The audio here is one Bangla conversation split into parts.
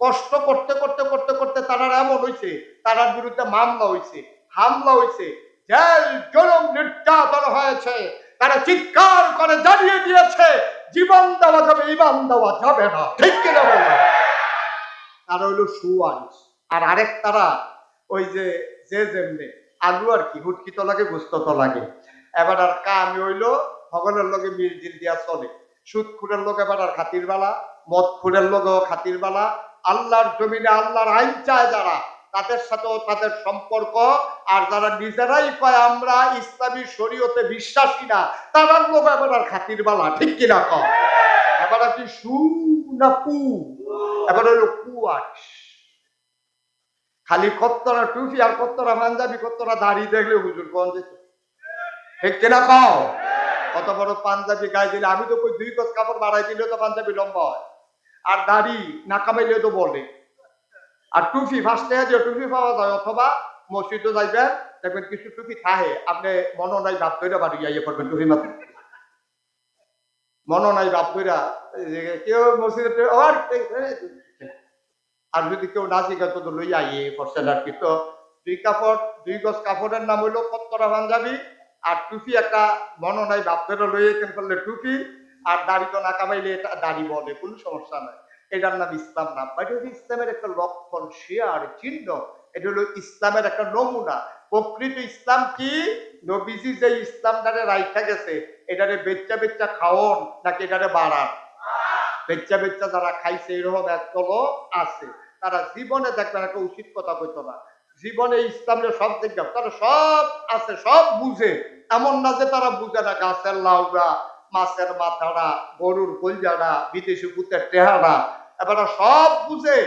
কষ্ট করতে করতে করতে করতে তারা এমন হয়েছে, তারার বিরুদ্ধে মামলা হয়েছে, হামলা হয়েছে, জেল জুলুম নির্যাতন হয়েছে। তারা চিৎকার করে জানিয়ে দিয়েছে জীবন দেওয়া যাবে, ইমান দেওয়া যাবে না। ঠিক কিনা বলো? তারা হইলো সুয়ারিশ। আর আরেক তারা ওই যে যে যেমনে আলু আর কি হুটকি তো লাগে, গুস্ত তো লাগে। এবার আর কামি হইলো ভগনের লগে মিলজিল দিয়া চলে। সুদ খুরের লোক এবার আর খাতির বালা, মদ খুরের লোকও খাতির বালা। আল্লাহর জমিনে আল্লাহর আইন চায় যারা, তাদের সাথেও তাদের সম্পর্ক। আর যারা নিজেরাই কয় আমরা ইসলামী শরীয়তে বিশ্বাসী না, তারার লোক এবার আর খাতির বালা। ঠিক কিনা কয়? এবার আর কি সু না কু? এবার হইলো কুয়াশ। খালি কত্তরা টুপি আর কত্তরা পাঞ্জাবি, কত্তরা দাড়ি দেখলে হুজুর কোন যেত। ঠিক কিনা কও? কত বড় পাঞ্জাবি গায়ে দিলে, আমি তো কই 2 গজ কাপড় বাড়াই দিলে তো পাঞ্জাবি লম্বা হয়। আর দাড়ি না কামাইলে তো বলে। আর টুপি ফার্স্টে যে টুপি পাওয়া যায়, অথবা মসজিদে যাইবেন দেখবেন কিছু টুপি থাহে, আপনি মনে নাই বাপ কইরা বাড়ি যাইয়ে পড়বেন টুপি মাত্র। মনে নাই বাপ কইরা কেউ মসজিদে আর যদি কেউ না জিজ্ঞাসা তো লইয়া ইয়ে করছেন আর কি। তো 2 গজ কাপড়ের নাম হইলো কত্তরা পাঞ্জাবি, আর টুপি একটা মনে নাই বাপেরও লইয়েছেন করলে টুপি, আর দাড়ি তো না কামাইলে এটা দাড়ি বলে, কোনো সমস্যা নাই। এটার নাম ইসলাম না, এটা হলো ইসলামের একটা লক্ষণ, শেয়ার চিহ্ন। এটা হলো ইসলামের একটা নমুনা। প্রকৃত ইসলাম কি? নবীজি যে ইসলামটারে রাইখা গেছে, এটারে বেচ্চা বেচ্চা খাওন নাকি এটারে বাড়ান? বেচ্চা বেচ্চা যারা খাইছে এরকম একদল আছে। তারা জীবনে দেখবেন একটা উচিত কথা কইতো না, জীবনে ইসলামের সব দেখবে, তারা সব আছে, সব বুঝে। এমন না যে তারা বুঝে না, গাছের লাউড়া, মাছের মাথাটা, গরুর কলজাটা, বিদেশি পুতের টেহারা, এবার সব বুঝে।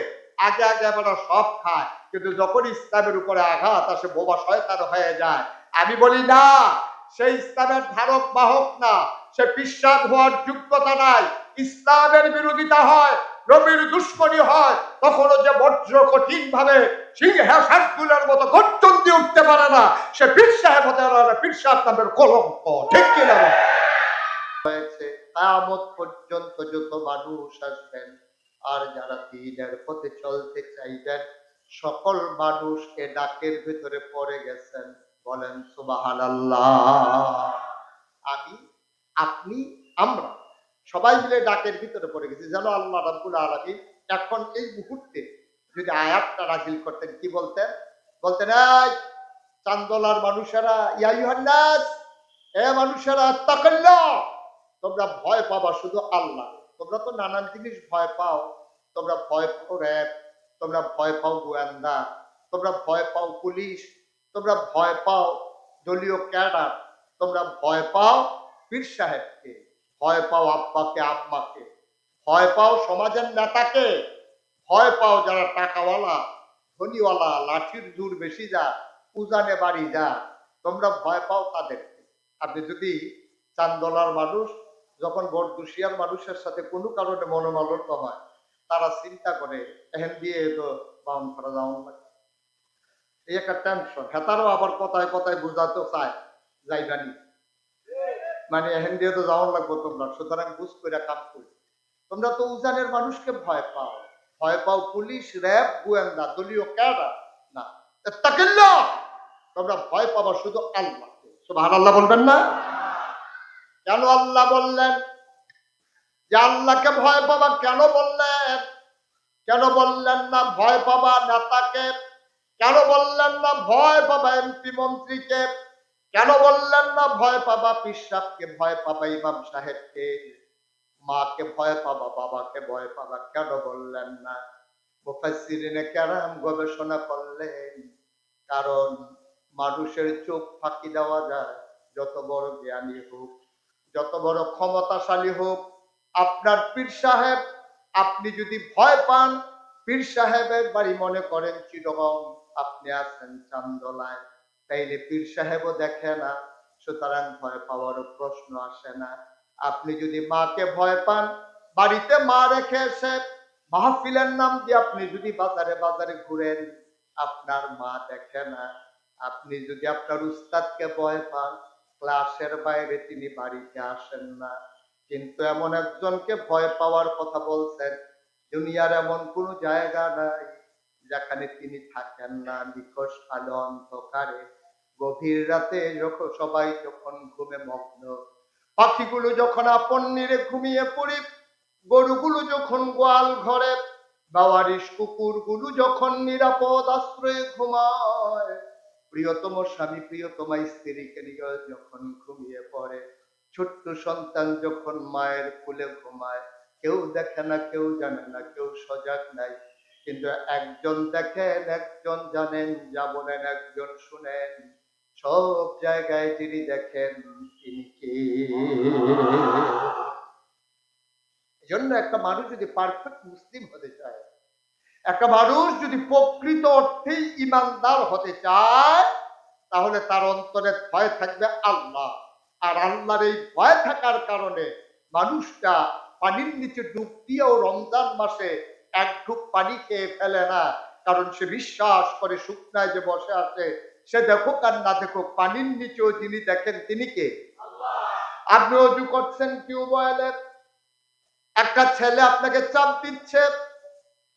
আগে আগে এবার সব খায়, কিন্তু যখন ইসলামের উপরে আঘাত আসে বোবা শয়তান হয়ে যায়। আমি বলি না, সেই ইসলামের ধারক বাহক না, সে বিশ্বাস হওয়ার যোগ্যতা নাই। ইসলামের বিরোধিতা হয়, নবীর দুশ্মনী হয়, তখনও যে বজ্র কঠিন ভাবে সিংহাসনগুলোর মতো গর্জন দিয়ে উঠতে পারে না, সে পীর সাহেব হতে পারে না, পীর সাহেব নামের কলঙ্ক। ঠিক কিনা? হয়েছে কিয়ামত পর্যন্ত যত মানুষ আসবেন, আর যারা দ্বীনের পথে চলতে চাইবেন, সকল মানুষ এ ডাকের ভিতরে পড়ে গেছেন। বলেন সুবহানাল্লাহ। আমি, আপনি, আমরা সবাই মিলে ডাকের ভিতরে পড়ে গেছি। যেন আল্লাহ রাব্বুল আলামিন এখন এই মুহূর্তে যদি আয়াতটা নাযিল করতেন, কি বলতেন? বলতেন, এই চান্দলার মানুষেরা, ইয়া আইয়ুহান নাস, এ মানুষেরা, তাকাল্লাহ, তোমরা ভয় পাবা শুধু আল্লাহ। তোমরা তো নানান জিনিস ভয় পাও, তোমরা ভয় পাও র্যাব, তোমরা ভয় পাও গোয়েন্দা, তোমরা ভয় পাও পুলিশ, তোমরা ভয় পাও দলীয় ক্যাডার, তোমরা ভয় পাও পীর সাহেবকে, ভয় পাও আব্বাকে আম্মাকে, ভয় পাও সমাজের নেতাকে, ভয় পাও যারা টাকাওয়ালা ধনীওয়ালা, লাঠির জোর বেশি যা, উজানে বাড়ি যা, তোমরা ভয় পাও তাদেরকে। আপনি যদি চান্দলার মানুষ যখন বরদুশিয়ার মানুষের সাথে কোনো কারণে মনোমালিন্য হয়, তারা চিন্তা করে এহেন দিয়ে তো বাউন করা যাওয়া লাগে, এই একটা টেনশন। হেতারও আবার কথায় কথায় বুঝাতে চায় যাইবানি, মানে এহেন দিয়ে তো যাওয়ার লাগবো তোমরা, সুতরাং বুঝ করে কাম করি। তোমরা তো উজানের মানুষকে ভয় পাও, ভয় পাও পুলিশ, র্যাব, গোয়েন্দা, দলীয় ক্যাডার না। তাকিল্লাহ, তোমরা ভয় পাবা শুধু আল্লাহকে। সুবহানাল্লাহ বলবেন না? কেন আল্লাহ বললেন যে আল্লাহকে ভয় পাবা? কেন বললেন? কেন বললেন না ভয় পাবা নেতাকে? কেন বললেন না ভয় পাবা এমপি মন্ত্রীকে? কেন বললেন না ভয় পাবা পীর সাহেবকে, ভয় পাবা ইমাম সাহেবকে, মাকে ভয় পাবা, বাবাকে ভয় পাবা? কেন বললেন না? মুফাসসিরিনে কেরাম গবেষণা করলেন, কারণ মানুষের চোখ ফাঁকি দেওয়া যায়, যত বড় জ্ঞানী হোক, যত বড় ক্ষমতাশালী হোক। আপনার পীর সাহেব, আপনি যদি ভয় পান, পীর সাহেবের বাড়ি মনে করেন চিটগং, আপনি আছেন চান্দলায়, তাইলে পীর সাহেবও দেখে না, সুতরাং ভয় পাওয়ারও প্রশ্ন আসে না। আপনি যদি মাকে ভয় পান, বাড়িতে মা রেখে এসে মাহফিলের নাম দিয়ে আপনি যদি বাজারে বাজারে ঘুরেন, আপনার মা দেখে না। আপনি যদি আপনার উস্তাদকে ভয় পান, ক্লাসের বাইরে তিনি বাড়িতে আসেন না। কিন্তু এমন একজনকে ভয় পাওয়ার কথা বলছেন, দুনিয়ার এমন কোনো জায়গা নাই যেখানে তিনি থাকেন না। নিখোঁজ আলো অন্ধকারে গভীর রাতে যখন সবাই যখন ঘুমে মগ্ন, পাখিগুলো যখন আপন নিরে ঘুমিয়ে পড়ি, গরুগুলো যখন গোয়াল ঘরে, বাওয়ারিশ কুকুরগুলো যখন নিরাপদ আশ্রয়ে ঘুমায়, প্রিয়তম স্বামী প্রিয়তমা স্ত্রীকে নিয়ে যখন ঘুমিয়ে পড়ে, ছোট্ট সন্তান যখন মায়ের কোলে ঘুমায়, কেউ দেখে না, কেউ জানে না, কেউ সজাগ নাই, কিন্তু একজন দেখেন, একজন জানেন, যা বলেন একজন শুনেন, সব জায়গায় যিনি দেখেন তিনি কে? এজন্য একটা মানুষ যদি পারফেক্ট মুসলিম হতে চায়, একটা মানুষ যদি প্রকৃত অর্থেই ইমানদার হতে চায়, তাহলে তার অন্তরে ভয় থাকবে আল্লাহ। আর আল্লাহর এই ভয় থাকার কারণে মানুষটা পানির নিচে ডুব দিয়েও রমজান মাসে এক ঢুক পানি খেয়ে ফেলে না, কারণ সে বিশ্বাস করে শুকনায় যে বসে আছে, সে দেখুক আর না দেখুক, পানির নিচেও যিনি দেখেন তিনি কে? আপনি অজু করছেন টিউবওয়েলে, একটা ছেলে আপনাকে চাপ দিচ্ছে,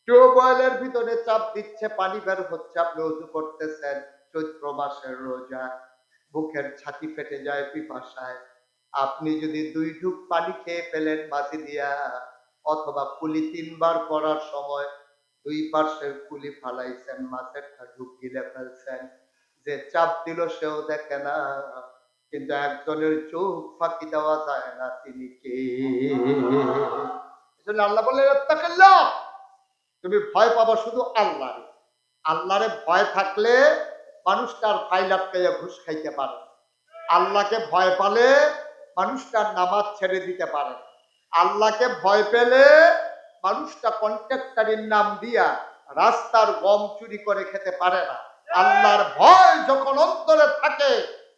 টিউবওয়েলের ভিতরে চাপ দিচ্ছে, পানি বের হচ্ছে, আপনি অজু করতেছেন, চৈত্র মাসের রোজা, বুকের ছাতি ফেটে যায় পিপাসায়, আপনি যদি 2 ঢুক পানি খেয়ে ফেলেন মাঝি দিয়া, অথবা কুলি 3 বার করার সময় 2 পাশের কুলি ফালাইছেন, মাছেরটা ঢুক গিলে ফেলছেন, যে চাপ দিল সেও দেখে না, কিন্তু একজনের চোখ ফাঁকি দেওয়া যায় না, তিনি কে? এজন্য আল্লাহ বলে, ইত্তাকিল্লাহ, তুমি ভয় পাবা শুধু আল্লাহরে। আল্লাহরে ভয় থাকলে মানুষটার ফাইল আটকাইয়া ঘুষ খাইতে পারে। আল্লাহকে ভয় পালে মানুষটার নামাজ ছেড়ে দিতে পারে। আল্লাহকে ভয় পেলে মানুষটা কন্ট্রাক্টরের নাম দিয়া রাস্তার গম চুরি করে খেতে পারে না। আল্লাহর ভয় যখন অন্তরে থাকে,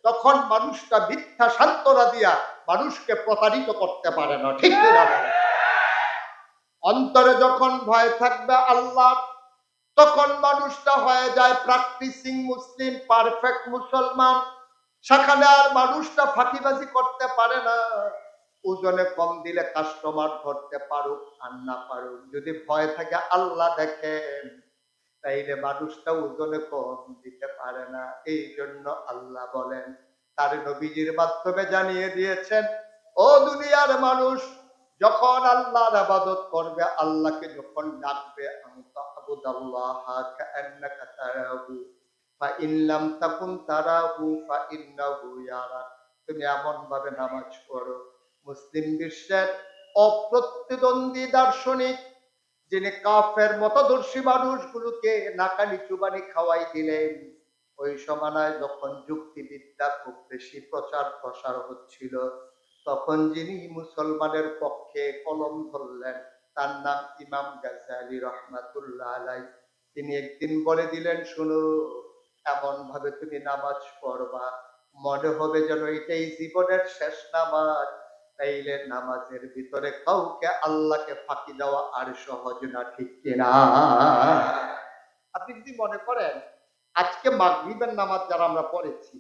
তখন মানুষটা মিথ্যা সান্ত্বনা দিয়া মানুষকে প্রতারিত করতে পারে না। ঠিক কিনা বলেন? অন্তরে যখন ভয় থাকবে আল্লাহ, তখন মানুষটা হয়ে যায় প্র্যাকটিসিং মুসলিম, পারফেক্ট মুসলমান। সেখানে আর মানুষটা ফাঁকিবাজি করতে পারে না। ওজনে কম দিলে কাস্টমার ধরতে পারুক আর না পারুক, যদি ভয় থাকে আল্লাহ দেখেন, তাইলে মানুষটা ওজনে কম দিতে পারে না। এই জন্য আল্লাহ বলেন, তার নবীজির মাধ্যমে জানিয়ে দিয়েছেন, ও দুনিয়ার মানুষ, যখন আল্লাহর ইবাদত করবে, আল্লাহকে যখন ডাকবে, আনতা আবুদাল্লাহা কাআন্নাকা তারাহু ফা ইন লাম তাকুন তারাহু ফা ইন্নাহু ইয়ারাক, তুমি এমন ভাবে নামাজ পড়ো। মুসলিম বিশ্বের অপ্রতিদ্বন্দ্বী দার্শনিক, যিনি কাফের মতদর্শী মানুষগুলোকে নাকানি চুবানি খাওয়াই দিলেন, ওই সময় যখন যুক্তিবিদ্যা খুব বেশি প্রচার প্রসার হচ্ছিল, তখন যিনি মুসলমানের পক্ষে কলম ধরলেন, তার নাম ইমাম গাজ্জালী রহমাতুল্লাহ আলাইহি। তিনি একদিন বলে দিলেন, শুনো, এমন ভাবে তুমি নামাজ পড়বা, মনে হবে যেন এটাই জীবনের শেষ নামাজ। তাইলে নামাজের ভিতরে কাউকে আল্লাহকে ফাঁকি দেওয়া আর সহজ না। ঠিক কিনা? আপনি যদি মনে করেন আজকে মাগরিবের নামাজ যারা আমরা পড়েছি,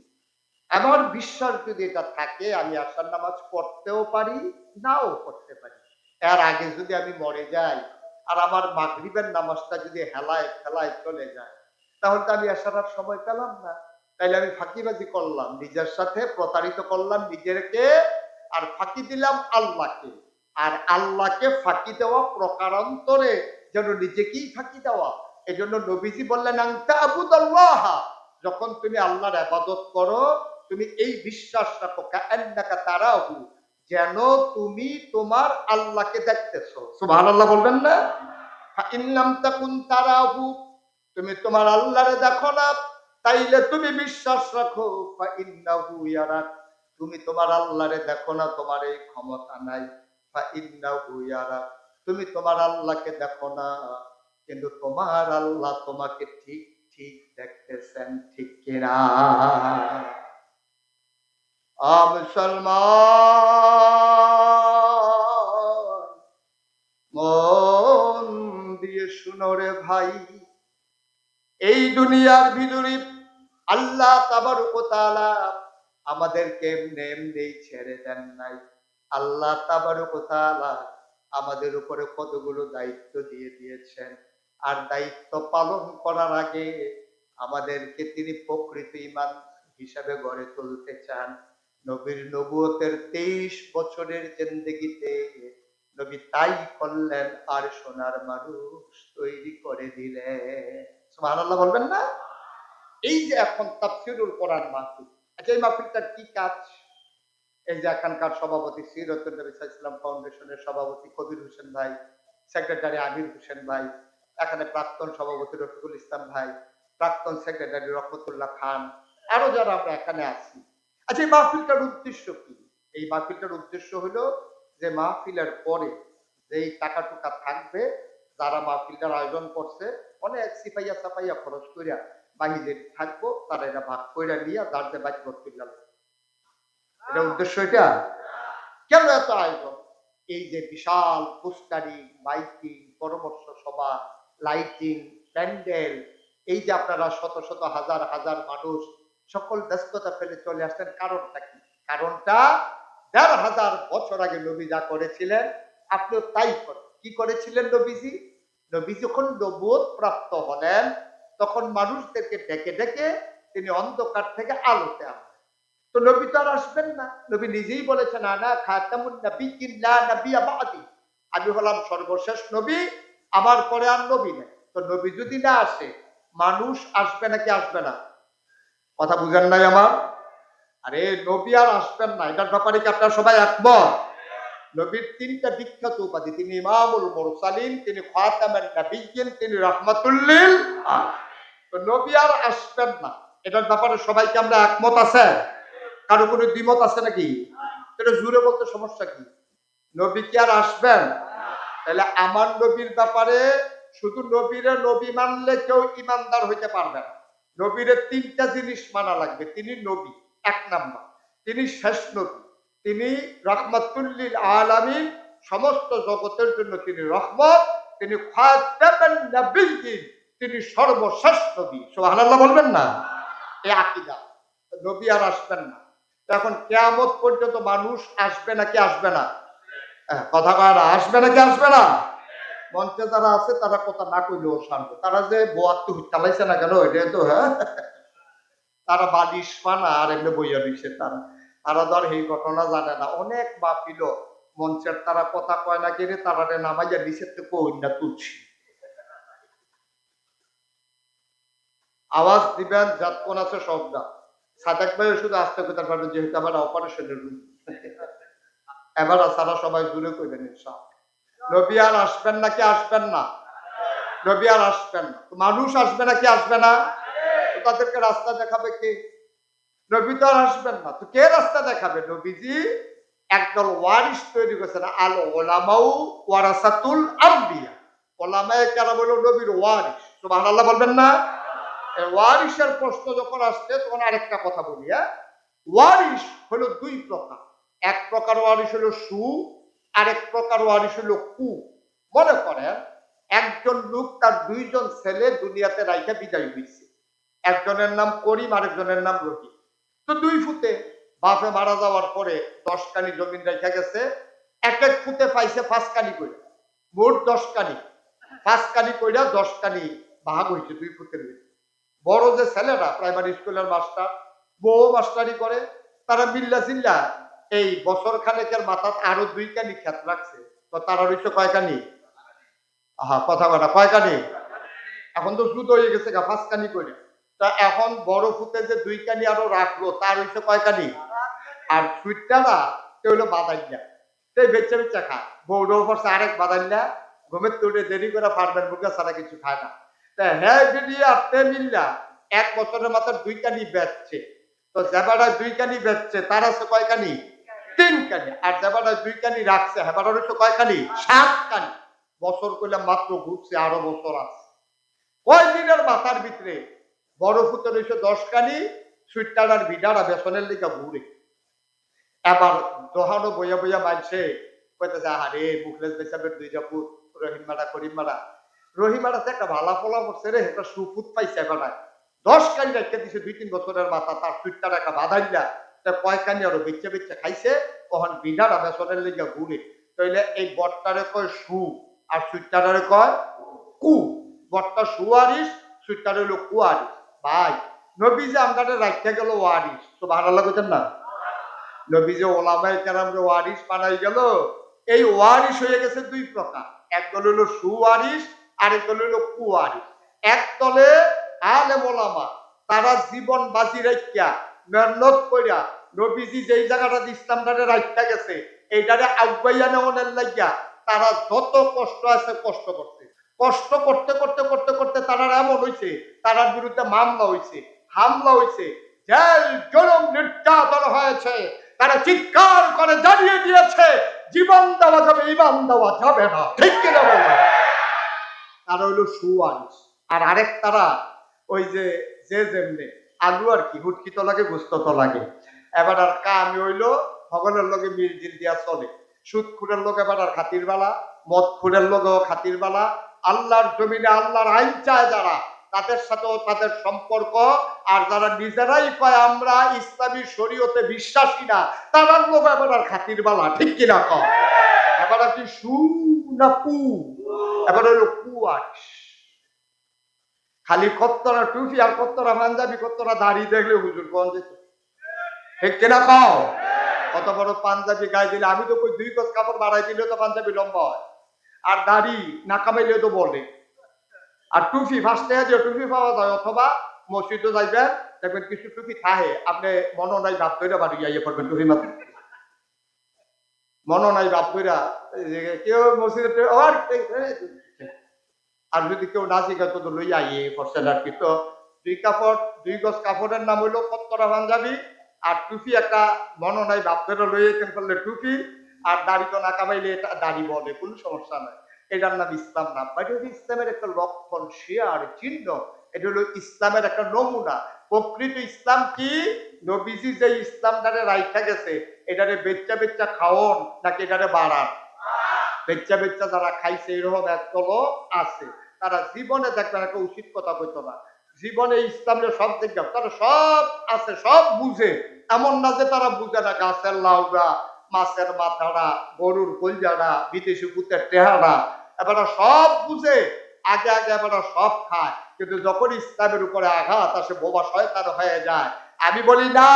আমার বিশ্বাস যদি এটা থাকে, আমি আসার নামাজ পড়তেও পারি, নাও পড়তে পারি। এর আগে যদি আমি মরে যাই আর আমার মাগরিবের নামাজটা যদি হেলায় ফেলায় চলে যায়, তাহলে তো আমি আসার আর সময় পেলাম না। তাইলে আমি ফাঁকিবাজি করলাম, নিজের সাথে প্রতারিত করলাম নিজেকে, আর ফাঁকি দিলাম আল্লাহকে। আর আল্লাহকে ফাঁকি দেওয়া প্রকারান্তরে যেন নিজেকেই ফাঁকি দেওয়া। এজন্য নবীজি বললেন, আনতা আবুদাল্লাহ, যখন তুমি আল্লাহর ইবাদত করো, তুমি এই বিশ্বাস রাখো, কাআন্নাকা তারাহু, যেন তুমি তোমার আল্লাহকে দেখতেছো। সুবহানাল্লাহ বলবেন না? ফা ইন লাম তাকুন তারাহু, তুমি তোমার আল্লাহরে দেখো না, তাইলে তুমি বিশ্বাস রাখো, ফা ইন্নাহু ইয়ারাক, তুমি তোমার আল্লাহরে দেখো না, তোমার এই ক্ষমতা নাই। ফা ইন্নাহু ইয়ারাক, তুমি তোমার আল্লাহকে দেখো না, কিন্তু তোমার আল্লাহ তোমাকে ঠিক ঠিক দেখতেছেন। ঠিক কিনা? মুসলমান, মন দিয়ে শুনো রে ভাই, এই দুনিয়ার ভিতরে আল্লাহ তাবারক ওয়া তাআলা আমাদেরকে এমনি এমনি ছেড়ে দেন নাই। আল্লাহ তাবারক ওয়া তাআলা আমাদের উপরে কতগুলো দায়িত্ব দিয়ে দিয়েছেন। আর দায়িত্ব পালন করার আগে আমাদেরকে তিনি প্রকৃত ঈমান হিসাবে গড়ে তুলতে চান। নবীর নবুয়তের 23 বছরের জিন্দেগিতে নবী তাই করলেন, আর সোনার মানুষ তৈরি করে দিলেন। সুবহানাল্লাহ বলবেন না? এই যে এখন তাফসীরুল কোরআন মাহফিল, আচ্ছা এই মাহফিলটার কি কাজ? এই যে এখানকার সভাপতি সিরাতুন নবী সাল্লাল্লাহু আলাইহি ওয়াসাল্লাম ফাউন্ডেশনের সভাপতি কবির হোসেন ভাই, সেক্রেটারি আমির হোসেন ভাই, এখানে প্রাক্তন সভাপতি রফিকুল ইসলাম ভাই, প্রাক্তন সেক্রেটারি রহমতুল্লাহ খান, আরো যারা আমরা এখানে আছি। আচ্ছা এই মাহফিলটার উদ্দেশ্য কি? এই মাহফিলটার উদ্দেশ্য হলো যে মাহফিলের পরে যেই টাকা টুকা থাকবে, যারা মাহফিলটার আয়োজন করছে অনেক সিপাইয়া সাপাইয়া খরচ করিয়া বাহিরে থাকবো, তারা এটা ভাগ কইরা নিয়ে যার যে বাড়ি ভর্তি গেল। এটা উদ্দেশ্য। এটা কেন এত আয়োজন? এই যে বিশাল পোস্টারিং, মাইকিং, পরামর্শ সভা, লাইটিং, প্যান্ডেল, এই যে আপনারা শত শত হাজার হাজার মানুষ সকল ব্যস্ততা ফেলে চলে আসছেন, কারণটা কি? কারণটা ১৫০০ বছর আগে নবী যা করেছিলেন আপনিও তাই করেন। কি করেছিলেন নবীজি? নবী যখন নবুয়ত প্রাপ্ত হলেন তখন মানুষদেরকে ডেকে ডেকে তিনি অন্ধকার থেকে আলোতে আনলেন। তো নবী তো আর আসবেন না। নবী নিজেই বলেছেন, আনা খাতামুন নাবিয়্যিন লা নাবিয়্যা বা'দি, আমি হলাম সর্বশেষ নবী, আমার পরে আর নবী নেই। তো নবী যদি না আসে মানুষ আসবে নাকি আসবে না? কথা বুঝেন নাই আমার? আরে নবী আর আসবেন না, এটার ব্যাপারে কি আপনারা সবাই একমত? নবীর ৩টা বিখ্যাত উপাধি, তিনি ইমামুল মুরসালিন, তিনি খাতামুন নাবিয়্যিন, তিনি রাহমাতুল লিল আলামিন। তো নবী আর আসবেন না, এটার ব্যাপারে সবাই কি আমরা একমত আছে? কারো কোনো দ্বিমত আছে নাকি? এটা জুড়ে বলতে সমস্যা কি? নবী কি আর আসবেন? তাহলে আমার নবীর ব্যাপারে শুধু নবীরে নবী মানলে কেউ ইমানদার হইতে পারবে না। নবীরে ৩টা জিনিস মানা লাগবে। তিনি নবী, ১ নাম্বার, তিনি শেষ নবী, তিনি রাহমাতুল লিল আলামিন, সমস্ত জগতের জন্য তিনি রহমত, তিনি খাতামুন নাবিয়্যিন, তিনি সর্বশেষ নবী। সুবহানাল্লাহ বলবেন না? এই আকীদা। নবী আর আসবেন না। এখন কিয়ামত পর্যন্ত মানুষ আসবে নাকি আসবে না? কথা কয় না, আসবে নাকি আসবে না? মঞ্চে যারা আছে তারা কথা না কইলেও শান্ত। তারা যে বোয়াত্তু চালাইছে না কেন এটা তো হ্যাঁ, তারা বালিশ পানা আর এমনি বইয়া দিচ্ছে। তারা তারা ধর এই ঘটনা জানে না। অনেক বাপিল মঞ্চের তারা কথা কয় না কেড়ে তারা নামাইয়া নিচের থেকে কইনা তুলছি। আওয়াজ দিবেন যাত কোন আছে সবটা। সাদেক ভাই শুধু আসতে করতে পারবেন, যেহেতু আমার অপারেশনের রুম। এবার সারা সবাই জুড়ে কইবেন ইনশাআল্লাহ। নবী আর আসবেন নাকি আসবেন না? নবী আর আসবেন না। মানুষ আসবে নাকি আসবে না? তো তাদেরকে রাস্তা দেখাবে কে? নবী তো আর আসবেন না, তো কে রাস্তা দেখাবে? নবীজি একদল ওয়ারিস তৈরি করেছেন। আল ওলামাউ ওয়ারাসাতুল আম্বিয়া, ওলামায়ে কেরাম হলো নবীর ওয়ারিস। সুবহানাল্লাহ বলবেন না? এই ওয়ারিসের প্রশ্ন যখন আসছে তখন আরেকটা কথা বলি। ওয়ারিস হলো 2 প্রকার। এক প্রকার ওয়ারিস হলো সু, আরেক প্রকার ওয়ারিস হলো কু। মনে করেন একজন লোক তার 2 জন ছেলে দুনিয়াতে রাইখা বিদায় হইছে। একজনের নাম করিম, আরেকজনের নাম রহিম। তো 2 ফুতে বাপে মারা যাওয়ার পরে 10 কানি জমিন রাইখা গেছে। এক এক ফুতে পাইছে 5 কানি করে, মোট 10 কানি। 5 কানি কইরা 10 কানি ভাগ হইছে 2 ফুতের ভিতরে। বড় যে ছেলেরা প্রাইমারি স্কুলের মাস্টার, বউ মাস্টারি করে, তারা মিল্লা জিল্লা এই বছর খানেকের মাথাত আরো 2 কানি খেত রাখছে। তো তারা হইছে কয় কানি? কথা কথা কয় কানি? এখন তো জুত হয়ে গেছে গা 5 কানি করে। তা এখন বড় ফুতে যে 2 কানি আরো রাখলো তার হইছে কয় কানি? আর সুইটটা সে হইলো বাদাইল্লা, সেই বেচ্চা বেচ্চা খায়। বউডো পড়ছে আরেক বাদাইল্লা, ঘুমের তুলে দেরি করে পারবেন মুখে ছাড়া কিছু খায় না। তা হ্যাঁ বেরিয়ে আপনি মিল্লা 1 বছরের মাথার 2 কানি বেচছে। তো যেবাটা 2 কানি বেচছে তার আছে কয় কানি? 3 কানি। আর যেবাটা 2 কানি রাখছে হেবাটা হচ্ছে কয় কানি? 7 কানি। বছর কইলাম মাত্র ঘুরছে, আরো বছর আছে। কয় দিনের মাথার ভিতরে বড় ফুতে রয়েছে 10 কানি, সুইটটার ভিডারা বেসনের লিগা ঘুরে। এবার দোহানো বইয়া বইয়া মানছে কইতেছে, আরে মুখলেস বেচাবের 2 জাপুত রহিমারা করিমারা, রহিমারাতে একটা ভালা ফলা পড়ছে রে, একটা সুপুত পাইছে। এবার 10 কানি রেখে দিছে 2-3 বছরের মাথা, তার সুইটটার একটা বাধাইলা তা কয় কানি আরো বেচে বেচে খাইছে। তখন বিডারা বেসনের লিগা ঘুরে। তাইলে এই বটটারে কয় সু আর সুইটারে কয় কু। বটটা সুয়ারিস, সুইটার হইলো কুয়ারিস। ভাই নবী যে আমাদের রাখতে গেল ওয়ারিস, তো ভালো লাগতেন না? নবী যে ওলামায়ে কেরামরে ওয়ারিস বানাই গেল, এই ওয়ারিস হয়ে গেছে দুই প্রকার। এক দল হইলো সুওয়ারিস, আরেক দল হইলো কুওয়ারিস। এক দলে আলেম ওলামা, তারা জীবন বাজি রাখিয়া মেহনত কইরা নবীজি যেই জায়গাটাতে ইসলামটারে রাখতে গেছে এইটারে আগুয়াইয়া নেওয়ার লাগিয়া তারা যত কষ্ট আছে কষ্ট করছে। কষ্ট করতে করতে করতে করতে তারা এমন হইছে, তারার বিরুদ্ধে মামলা হইছে, হামলা হইছে, জেল জুলুম নির্যাতন হয়েছে। তারা চিৎকার করে জানিয়ে দিয়েছে জীবন দেওয়া যাবে, ইমান দেওয়া যাবে না। ঠিক কিনা বলো? তারা হইলো সুওয়ারিস। আর আরেক তারা ওই যে যে যেমনে আলু আর কি হুটকি তো লাগে, গুস্ত তো লাগে। এবার আর কামি হইলো ভগলের লগে মিলজিল দিয়া চলে। সুদ খুরের লোক এবার আর খাতির বালা, মদ খুরের লোকও খাতির বালা। আল্লাহর জমিনে আল্লাহর আইন চায় যারা, তাদের সাথেও তাদের সম্পর্ক। আর যারা নিজেরাই কয় আমরা ইসলামী শরীয়তে বিশ্বাসী না, তারা লোক এবার আর খাতির বালা। ঠিক কিনা কয়? এবার আর কি সু না কু? এবার হলো কুয়ারিস। খালি কত্তরা টুপি আর কত্তরা পাঞ্জাবি কত্তরা দাড়ি দেখলে হুজুর কোন যেত। ঠিক কিনা কও? কত বড় পাঞ্জাবি গায়ে দিলে, আমি তো কই 2 গজ কাপড় বাড়াই দিলে তো পাঞ্জাবি লম্বা হয়, আর দাড়ি না কামাইলে তো বলে। আর টুপি ফার্স্টে যে টুপি পাওয়া যায়, অথবা মসজিদে যাইবেন দেখবেন কিছু টুপি থাহে, আপনি মনে নাই ভাব কইরা বাড়ি যাইয়ে পড়বেন টুপি মাত্র। মনে নাই ভাব কইরা কেউ মসজিদে আর যদি কেউ না শিখে তো লইয়া আইয়ে পড়ছেন আর কি। তো 2 গজ কাপড়ের নাম হইলো কত্তরা পাঞ্জাবি, আর টুপি একটা মনে নাই বাপেরও লইয়েছেন করলে টুপি, আর দাড়ি তো না কামাইলে এটা দাড়ি বলে, কোনো সমস্যা নাই। এটার নাম ইসলাম না, এটা হলো ইসলামের একটা লক্ষণ, শেয়ার চিহ্ন। এটা হলো ইসলামের একটা নমুনা। প্রকৃত ইসলাম কি? নবীজি যে ইসলামটারে রাইখা গেছে, এটারে বেচ্চা বেচ্চা খাওন নাকি এটারে বাড়ান? বেচ্চা বেচ্চা যারা খাইছে এরকম একদল আছে। তারা জীবনে দেখবেন একটা উচিত কথা কইতো না, জীবনে ইসলামের সব দেখবে তারা সব আছে, সব বুঝে। এমন না যে তারা বুঝে না, গাছের লাউড়া, মাছের মাথাড়া, গরুর কলজাড়া, বিদেশি পুতের টেহারা, এবার সব বুঝে। আগে আগে এবার সব খায়, কিন্তু যখন ইসলামের উপরে আঘাত আসে বোবা শয়তান হয়ে যায়। আমি বলি না,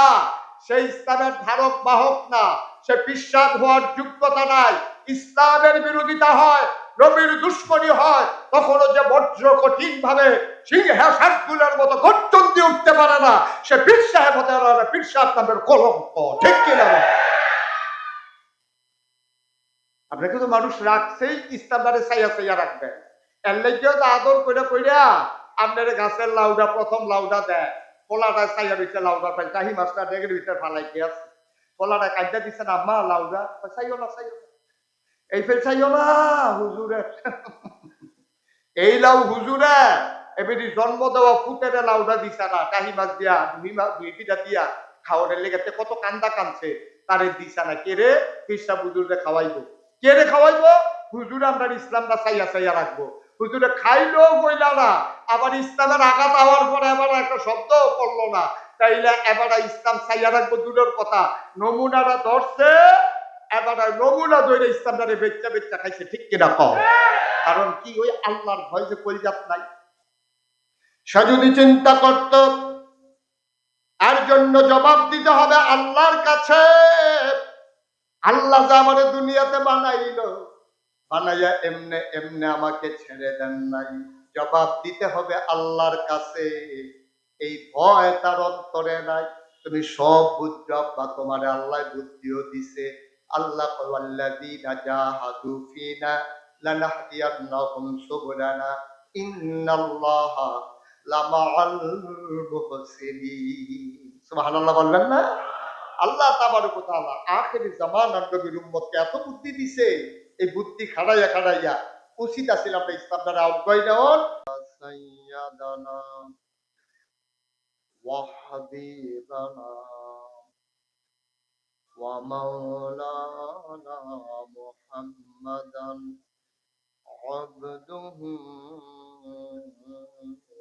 সেই ইসলামের ধারক বাহক না, সে বিশ্বাস হওয়ার যোগ্যতা নাই। ইসলামের বিরোধিতা হয়, নবীর দুশ্মনী হয়, তখনও যে বজ্র কঠিন ভাবে সিংহাসনগুলোর মতো গর্জন দিয়ে উঠতে পারে না, সে পীর সাহেব হতে পারে না, পীর সাহেব নামের কলঙ্ক। ঠিক কিনা? আপনাকে তো মানুষ রাখছেই ইসলামটারে চাইয়া চাইয়া রাখবেন। এর লাগেও তো আদর কইরা কইরা আপনার গাছের লাউডা, প্রথম লাউডা দেয়, পোলাটা চাইয়া দিচ্ছে লাউডা পাই, চাহি মাছটা ডেগের ভিতরে ফালাই কি আছে, পোলাটা কাইদা দিচ্ছেন আম্মা লাউডা, চাইও না চাইও না, এই ফেল চাইও না হুজুরে, এই লাউ হুজুরে এবারে জন্ম দেওয়া ফুটের লাউডা দিছে না, কাহি মাছ দিয়া দুই পিঠা দিয়া খাওয়ার লেগেছে, কত কান্দা কানছে, তারে দিছে না। কে রে? কৃষ্ণা হুজুরে খাওয়াইবো। কে রে খাওয়াইবো? হুজুরে আমরা ইসলামটা চাইয়া চাইয়া রাখবো। হুজুরে খাইলো বইলা না, আবার ইসলামের আঘাত হওয়ার পরে এবার একটা শব্দ করলো না, তাইলে এবার ইসলাম চাইয়া রাখবো দূরের কথা, নমুনাটা ধরছে, এবার নমুনা ধরে ইসলামটারে বেচ্চা বেচ্চা খাইছে। ঠিক কিনা কও? কারণ কি? ওই আল্লাহর ভয় যে কলিজাত নাই। সে যদি চিন্তা করত এর জন্য জবাব দিতে হবে আল্লাহর কাছে, আল্লাহ যে আমার দুনিয়াতে বানাইলো, বানাইয়া এমনে এমনে আমাকে ছেড়ে দেন নাই, জবাব দিতে হবে আল্লাহর কাছে। এই ভয় তার অন্তরে নাই। তুমি সব বুঝছো বা তোমার আল্লাহ বুদ্ধিও দিছে। আল্লাহ ওয়াল্লাযীনা জাহাদু ফিনা লানাহদিয়ান্নাহুম সুবুলানা ইন্নাল্লাহা লামাআল মুহসিনিন। সুবহানাল্লাহ বলবেন না? আল্লাহ তাবারক ওয়া তাআলা আখিরি জামানার নবীর উম্মতকে এত বুদ্ধি দিছে, এই বুদ্ধি খাড়াইয়া খাড়াইয়া উচিত আছিল আমরা ইসলাম দ্বারা অজ্ঞায় নেওয়ার। সাইয়্যিদানা ওয়া হাবিবানা ওয়া মাওলানা মুহাম্মাদান আবদুহু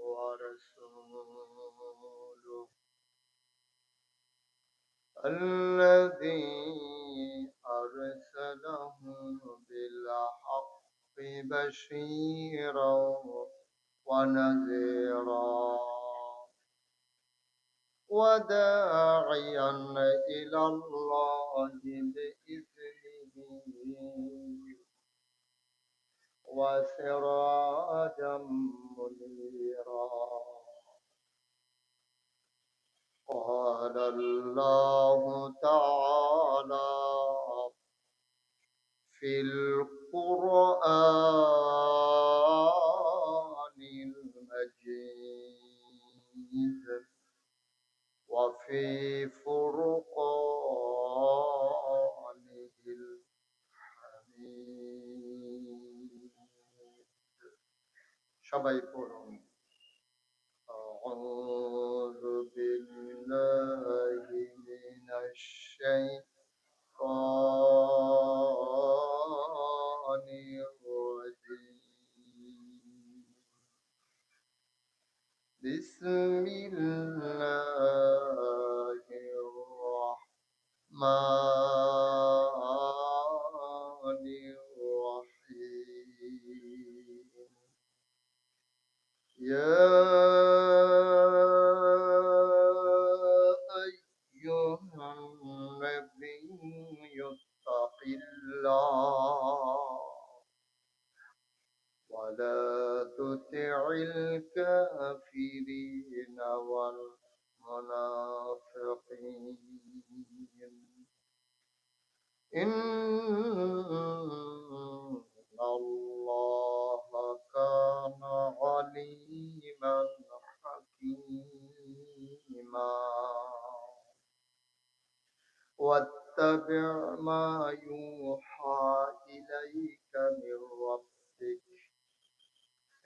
ওয়া রাসূলুহু الذي أرسله بشيرا ونذيرا وداعيا إلى الله بإذنه وسراجا منيرا. قال الله تعالى في القرآن المجيد وفي فرقانه الحميد. সবাই পড়ুন أعوذ بالله من الشيطان الرجيم. بسم الله الرحمن الرحيم. يا أيها النبي اتق الله ولا تطع الكافرين والمنافقين إن الله كان عليما حكيما. واتبع ما يوحى إليك من ربك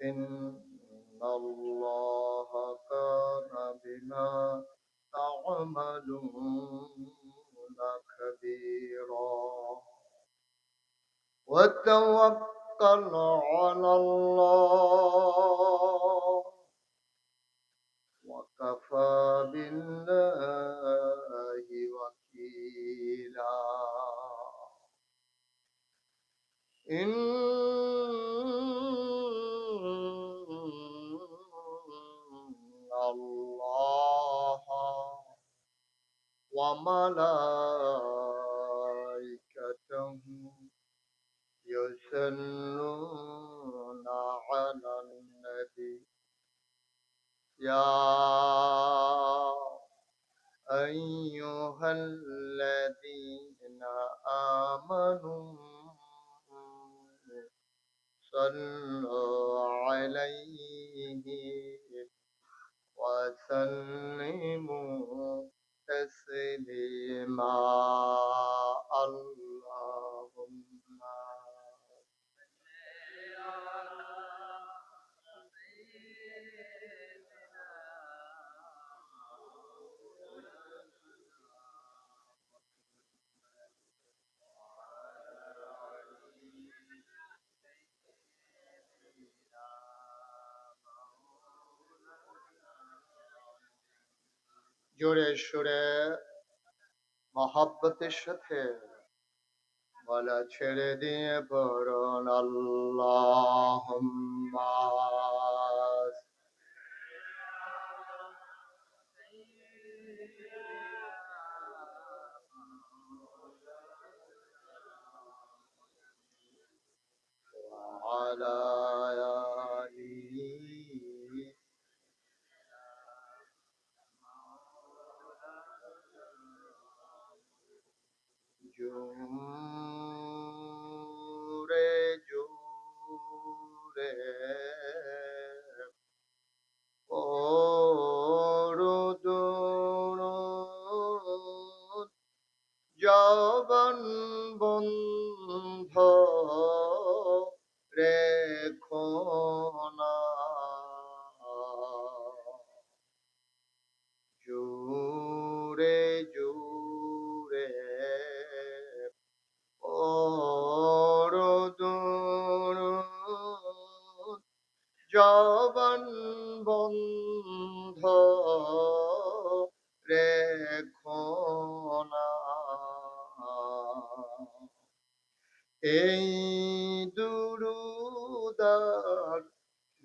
إن الله كان بما تعملون خبيرا. وتوكل على الله وكفى بالله وكيلا. إن الله وملائكته يصلون على النبي يا أيها الذين آمنوا صلوا عليه وسلموا تسليما. اللهم জোরে সুরে মহব্বতের সাথে গলা ছেড়ে দিয়ে পড়ুন আল্লাহুম্মা وعلى آله জোরে জোরে পড়ুন জবান বন্ধ রেখো না। জোরে জোরে পড়ুন জবান বন্ধ রেখো না। এই দুরূদ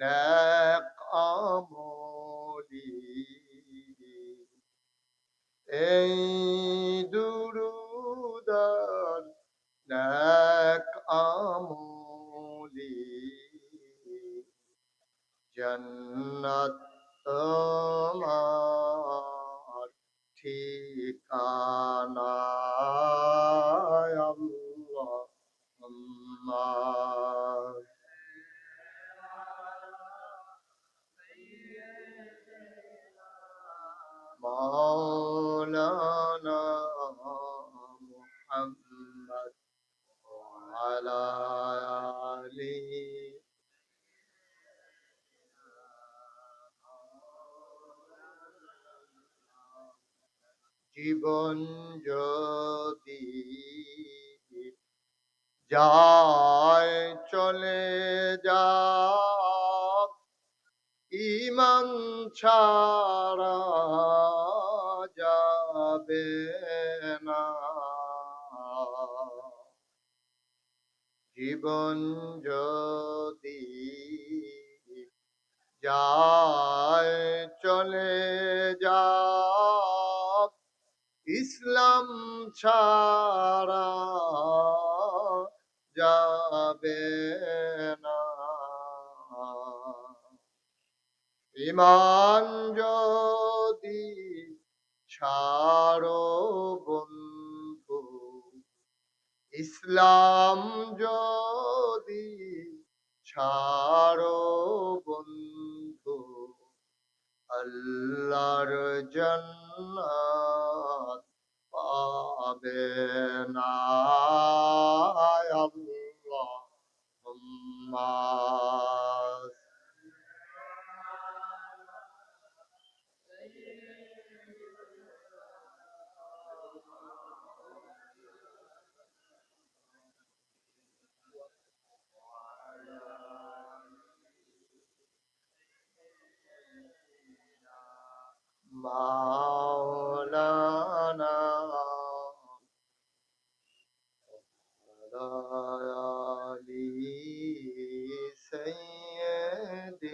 নেক আমলি এই দুরুদার নেক আমলি জন্নত তোমার ঠিকানা আল্লাহুম্মা মাওলানা মুহাম্মদ ওয়া আলা আলিহি জীবন যদি যায় চলে যাক ইমান ছাড়া যাবে না জীবন যদি যায় চলে যাক ইসলাম ছাড়া যাবে না ইমান যদি ছাড়ো বন্ধু ইসলাম যদি ছাড়ো বন্ধু আল্লাহর জান্নাত পাবে না আল্লাহুম্মা মাওলানা আলি সাইয়্যিদিনা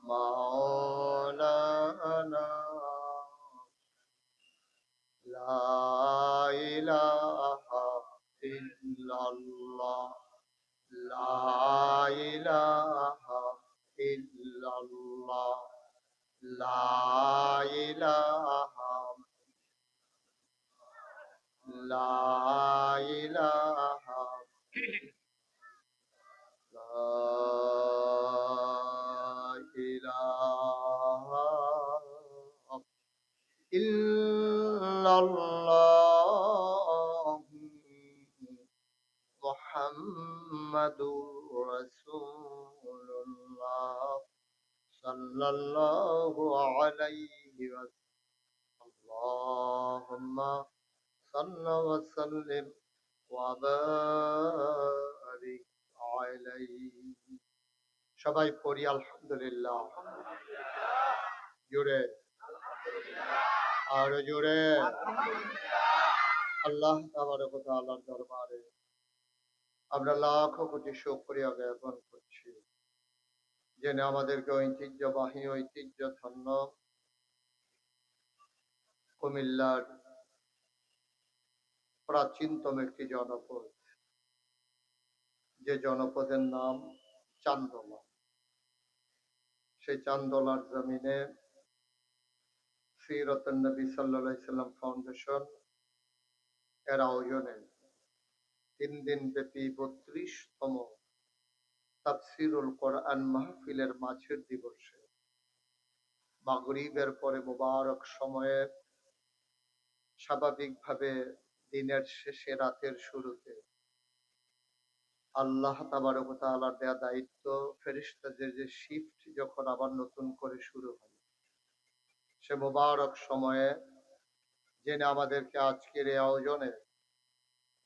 মাওলানা লা ইলাহা ইল্লাল্লাহ লা ইলাহা ইল্লাল্লাহ লা ইলাহা লা ইলাহা লা ইলাহা ইল্লাল্লাহ মুহাম্মাদুর রাসূলুল্লাহ সাল্লাল্লাহু আলাইহি আল্লাহুম্মা সাল্লি ওয়া সাল্লিম ওয়া বারিক আলাইহি সবাই পড়ি আলহামদুলিল্লাহ জোরে আরো জোরে আল্লাহ তাবারক ওয়া তাআলার দরবারে আমরা লাখ কোটি শুকরিয়া জ্ঞাপন করছি যিনি আমাদেরকে ঐতিহ্যবাহী ঐতিহ্যধন্য কুমিল্লার প্রাচীনতম একটি জনপদ যে জনপদের নাম চান্দলা সেই চান্দলার জমিনে সিরাতুন নবী সাল্লাল্লাহু আলাইহি সাল্লাম ফাউন্ডেশন এর আয়োজনে 3 দিন ব্যাপী 32তম তাফসীরুল কোরআন মাহফিলের মাঝের দিবসে মাগরিবের পরে মোবারক সময়ে স্বাভাবিকভাবে দিনের শেষে রাতের শুরুতে আল্লাহ তাবারক ওয়া তাআলার দেয়া দায়িত্ব ফেরেশতাদের যে শিফট যখন আবার নতুন করে শুরু হয় সে মোবারক সময়ে যিনি আমাদেরকে আজকের এই আয়োজনে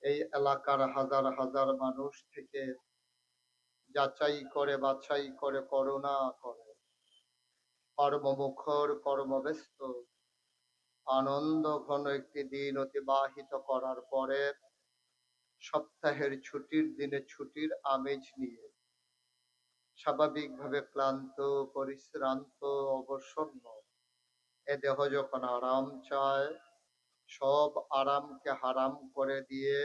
এই এলাকার হাজার হাজার মানুষ থেকে যাচাই করে বাছাই করে করুণা করে কর্মমুখর কর্মব্যস্ত আনন্দ ঘন একটি দিন অতিবাহিত করার পরে সপ্তাহের ছুটির দিনে ছুটির আমেজ নিয়ে স্বাভাবিকভাবে ক্লান্ত, পরিশ্রান্ত, অবসন্ন এ দেহ যখন আরাম চায়, সব আরামকে হারাম করে দিয়ে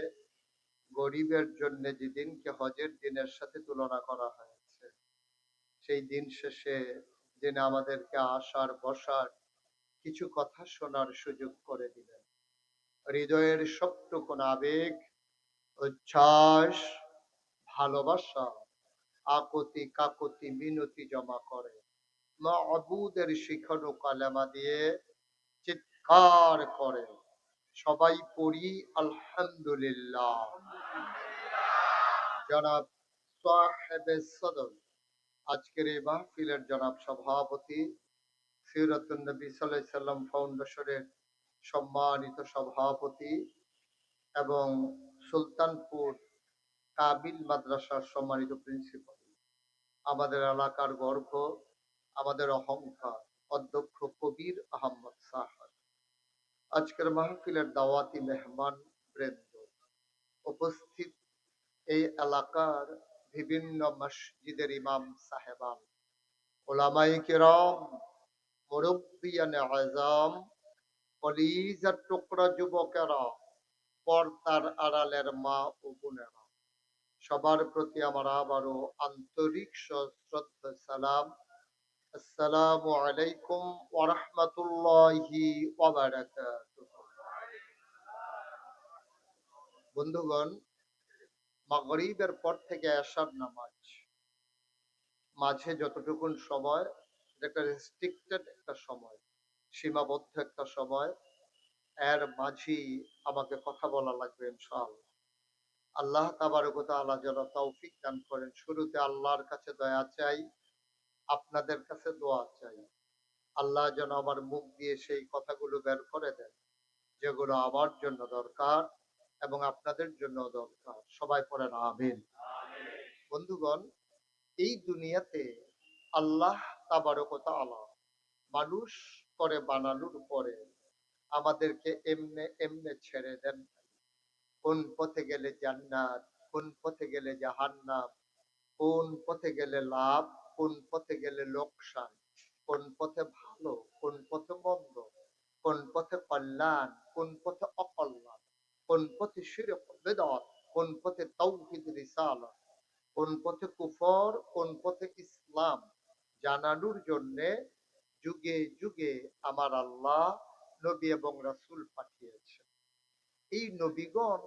গরিবের জন্য যেদিনকে হজের দিনের সাথে তুলনা করা হয়েছে, সেই দিন শেষে যিনি আমাদেরকে আসার বসার কিছু কথা শোনার সুযোগ করে দিলেন, হৃদয়ের সবটুকুন আবেগ, উচ্ছ্বাস, ভালোবাসা, আকতি কাকতি মিনতি জমা করে মাবুদের শিখানো কালেমা দিয়ে চিৎকার করে সবাই পড়ি আলহামদুলিল্লাহ। জনাব সাহেবে সদর, আজকের এই মাহফিলের জনাব সভাপতি, সিরাতুন নবী সাল্লাল্লাহু আলাইহি সাল্লাম ফাউন্ডেশনের সম্মানিত সভাপতি এবং সুলতানপুর কাবিল মাদ্রাসার সম্মানিত প্রিন্সিপাল, আমাদের এলাকার গর্ব, আমাদের অহংকার, অধ্যক্ষ কবির আহমদ সাহাদ, আজকের মাহফিলের দাওয়াতি মেহমান বৃন্দ, উপস্থিত এই এলাকার বিভিন্ন মসজিদের ইমাম সাহেবান, ওলামায়ে কেরাম, মুরব্বিয়ানে আযম, কলিজার টুকরা যুবকেরা, পর্দার আড়ালের মা ও বোনেরা, সবার প্রতি আমার আবারও আন্তরিক শ্রদ্ধা সালাম। আসসালামু আলাইকুম ওয়া রাহমাতুল্লাহি ওয়া বারাকাতুহু। বন্ধুগণ, মাগরিবের পর থেকে এশার নামাজ মাঝে যতটুকুন সময়, এটা একটা রেস্ট্রিক্টেড একটা সময়, সীমাবদ্ধ একটা সময়, এর মাঝেই আমাকে কথা বলা লাগবে ইনশাআল্লাহ। আল্লাহ তাবারক ওয়া তাআলা যেন তৌফিক দান করেন। শুরুতে আল্লাহর কাছে দয়া চাই, আপনাদের কাছে দোয়া চাই। আল্লাহ যেন আমার মুখ দিয়ে সেই কথাগুলো বের করে দেন যেগুলো আমার জন্য দরকার এবং আপনাদের জন্য দরকার। সবাই পড়েন আমিন। বন্ধুগণ, এই দুনিয়াতে আল্লাহ তাবারক ওয়া তাআলা মানুষ করে বানানোর পরে আমাদেরকে এমনে এমনে ছেড়ে দেন। কোন পথে গেলে জান্নাত, কোন পথে গেলে জাহান্নাম, কোন পথে গেলে লাভ, কোন পথে গেলে লোকসান, কোন পথে ভালো, কোন পথে মন্দ, কোন পথে কল্যাণ, কোন পথে অকল্যাণ, কোন পথে শিরক বিদআত, কোন পথে তাওহীদ রিসালাত, কোন পথে কুফর, কোন পথে ইসলাম জানানোর জন্যে যুগে যুগে আমার আল্লাহ নবী এবং রাসূল পাঠিয়েছেন। এই নবীগণ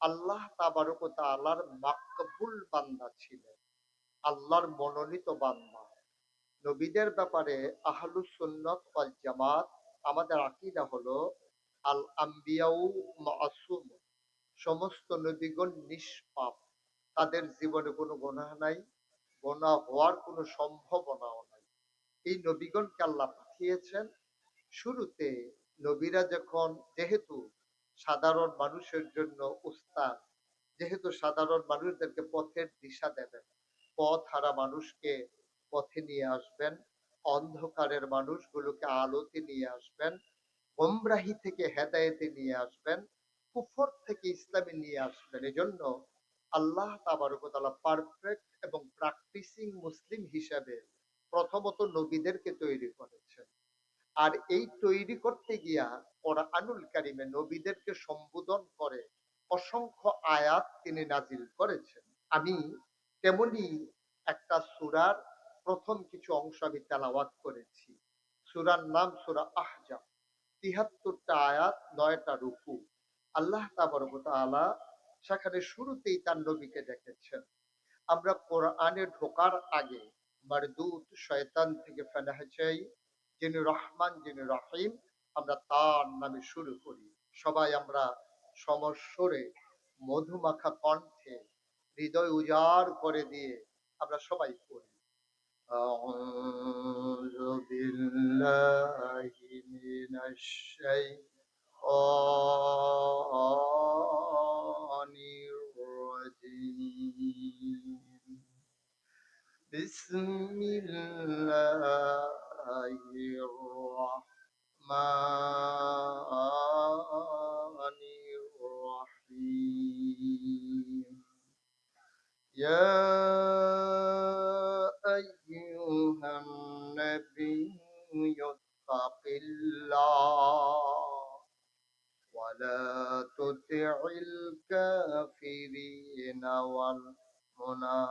আল্লাহ তাবারক ওয়া তাআলার মাকবুল বান্দা ছিলেন, আল্লাহর মনোনীত বান্দা। নবীদের ব্যাপারে আহলুস সুন্নাত ওয়াল জামাত, আমাদের আকীদা হলো আল আম্বিয়াউ মাসুম, সমস্ত নবীগণ নিষ্পাপ, তাদের জীবনে কোনো গুনাহ নাই, গুনাহ হওয়ার কোনো সম্ভাবনাও নাই। এই নবীগণকে আল্লাহ পাঠিয়েছেন। শুরুতে নবীরা যখন, যেহেতু সাধারণ মানুষের জন্য উস্তাদ, যেহেতু সাধারণ মানুষদেরকে পথের দিশা দেবেন, পথ হারা মানুষকে পথে নিয়ে আসবেন, অন্ধকারের মানুষগুলোকে আলোতে নিয়ে আসবেন, গোমরাহি থেকে হেদায়েতে নিয়ে আসবেন, কুফর থেকে ইসলামে নিয়ে আসবেন। এজন্য আল্লাহ তাবারক ওয়া তাআলা পারফেক্ট এবং প্র্যাকটিসিং মুসলিম হিসাবে প্রথমত নবীদেরকে তৈরি করেছেন। আর এই তৈরি করতে গিয়া কোরআনুল কারীমে নবীদেরকে সম্বোধন করে অসংখ্য আয়াত তিনি নাজিল করেছেন। আমি তেমনি একটা সূরার প্রথম কিছু অংশ আমি তেলাওয়াত করেছি। সূরার নাম সূরা আহজাব, ৭৩টা আয়াত, ৯টা রুকু। আল্লাহ তাবারক ওয়া তাআলা সেখানে শুরুতেই তার নবীকে ডেকেছেন। আমরা কোরআনে ঢোকার আগে মারদুদ শয়তান থেকে ফেলাহ চাই, যিনি রহমান, যিনি রহিম, আমরা তার নামে শুরু করি। সবাই আমরা সমস্বরে মধুমাখা কণ্ঠে হৃদয় উজাড় করে দিয়ে আমরা সবাই পড়ি। আউযু বিল্লাহি মিনাশ শাইতানির রাজীম। بسم الله الرحمن الرحيم. يا النبي اتق الله ولا تطع الكافرين والمنافقين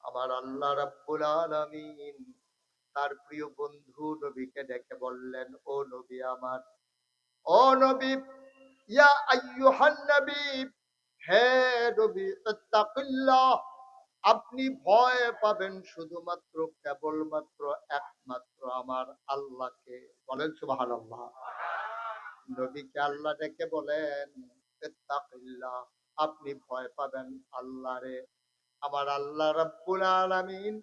আমার আল্লাহ রাব্বুল আলামিন তার প্রিয় বন্ধু নবীকে ডেকে বললেন, ও নবী আমার, ও নবী, ইয়া আইয়ুহান নবী, হে নবী, ইত্তাকিল্লাহ, আপনি ভয় পাবেন শুধুমাত্র কেবলমাত্র একমাত্র আমার আল্লাহকে। বলেন সুবহানাল্লাহ। নবীকে আল্লাহ ডেকে বলেন, ইত্তাকিল্লাহ, আপনি ভয় পাবেন আল্লাহরে। আমার আল্লাহ রাব্বুল আলামিন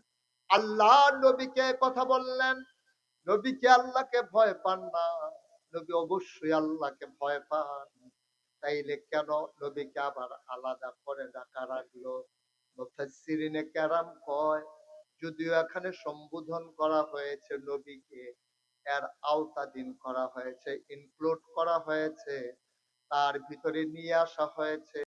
আল্লাহ নবীকে কথা বললেন। নবীকে আল্লাহকে ভয় পান না, নবী অবশ্যই আল্লাহকে ভয় পান। তাইলে কেন নবীকে আবার আলাদা করে ডাকা রাখলো? মুফাসসিরিনে কেরাম কয়, যদিও এখানে সম্বোধন করা হয়েছে নবীকে, এর আওতাধীন করা হয়েছে, ইনক্লুড করা হয়েছে, তার ভিতরে নিয়ে আসা হয়েছে